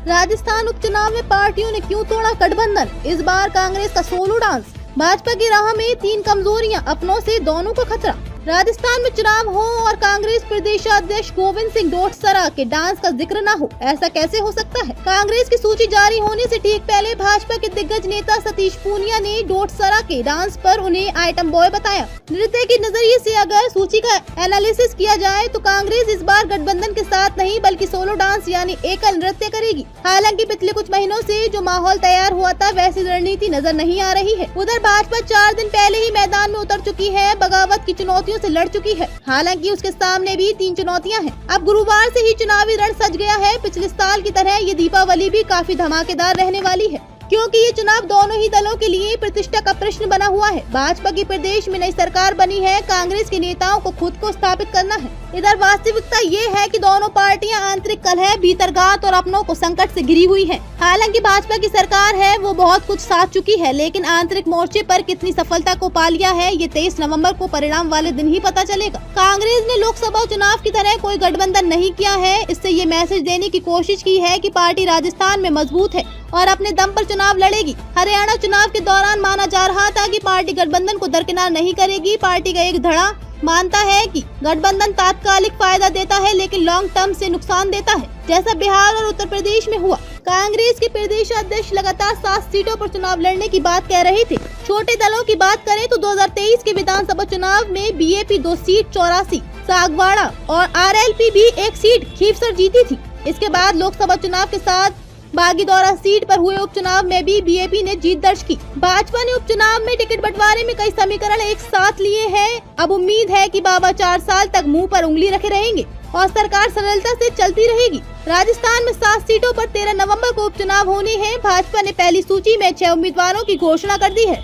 राजस्थान उपचुनाव में पार्टियों ने क्यों तोड़ा गठबंधन, इस बार कांग्रेस का सोलो डांस। भाजपा की राह में 3 कमजोरियां, अपनों से दोनों को खतरा। राजस्थान में चुनाव हो और कांग्रेस प्रदेशाध्यक्ष गोविंद सिंह डोटासरा के डांस का जिक्र न हो, ऐसा कैसे हो सकता है। कांग्रेस की सूची जारी होने से ठीक पहले भाजपा के दिग्गज नेता सतीश पूनिया ने डोटासरा के डांस पर उन्हें आइटम बॉय बताया। नृत्य के नजरिए से अगर सूची का एनालिसिस किया जाए तो कांग्रेस इस बार गठबंधन के साथ नहीं बल्कि सोलो डांस यानी एकल नृत्य करेगी। हालांकि पिछले कुछ महीनों से जो माहौल तैयार हुआ था वैसी रणनीति नजर नहीं आ रही है। उधर भाजपा 4 दिन पहले ही मैदान में उतर चुकी है, बगावत की चुनौतियों से लड़ चुकी है। हालांकि उसके सामने भी 3 चुनौतियां हैं। अब गुरुवार से ही चुनावी रण सज गया है। पिछले साल की तरह ये दीपावली भी काफी धमाकेदार रहने वाली है, क्योंकि ये चुनाव दोनों ही दलों के लिए प्रतिष्ठा का प्रश्न बना हुआ है। भाजपा की प्रदेश में नई सरकार बनी है, कांग्रेस के नेताओं को खुद को स्थापित करना है। इधर वास्तविकता ये है कि दोनों पार्टियां आंतरिक कलह, भीतरघात और अपनों को संकट से घिरी हुई हैं। हालांकि भाजपा की सरकार है वो बहुत कुछ साध चुकी है, लेकिन आंतरिक मोर्चे पर कितनी सफलता को पा लिया है ये 23 नवंबर को परिणाम वाले दिन ही पता चलेगा। कांग्रेस ने लोकसभा चुनाव की तरह कोई गठबंधन नहीं किया है। इससे ये मैसेज देने की कोशिश की है कि पार्टी राजस्थान में मजबूत है और अपने दम पर चुनाव लड़ेगी। हरियाणा चुनाव के दौरान माना जा रहा था कि पार्टी गठबंधन को दरकिनार नहीं करेगी। पार्टी का एक धड़ा मानता है कि गठबंधन तात्कालिक फायदा देता है लेकिन लॉन्ग टर्म से नुकसान देता है, जैसा बिहार और उत्तर प्रदेश में हुआ। कांग्रेस के प्रदेश अध्यक्ष लगातार 7 सीटों पर चुनाव लड़ने की बात कह रहे थे। छोटे दलों की बात करें तो 2023 के विधानसभा चुनाव में बीएपी 2 सीट 84, सागवाड़ा और आरएलपी भी 1 सीट खींवसर जीती थी। इसके बाद लोकसभा चुनाव के साथ बागीदौरा सीट पर हुए उपचुनाव में भी बीएपी ने जीत दर्ज की। भाजपा ने उपचुनाव में टिकट बंटवारे में कई समीकरण एक साथ लिए हैं। अब उम्मीद है कि बाबा 4 साल तक मुंह पर उंगली रखे रहेंगे और सरकार सरलता से चलती रहेगी। राजस्थान में 7 सीटों पर 13 नवंबर को उपचुनाव होने हैं। भाजपा ने पहली सूची में 6 उम्मीदवारों की घोषणा कर दी है।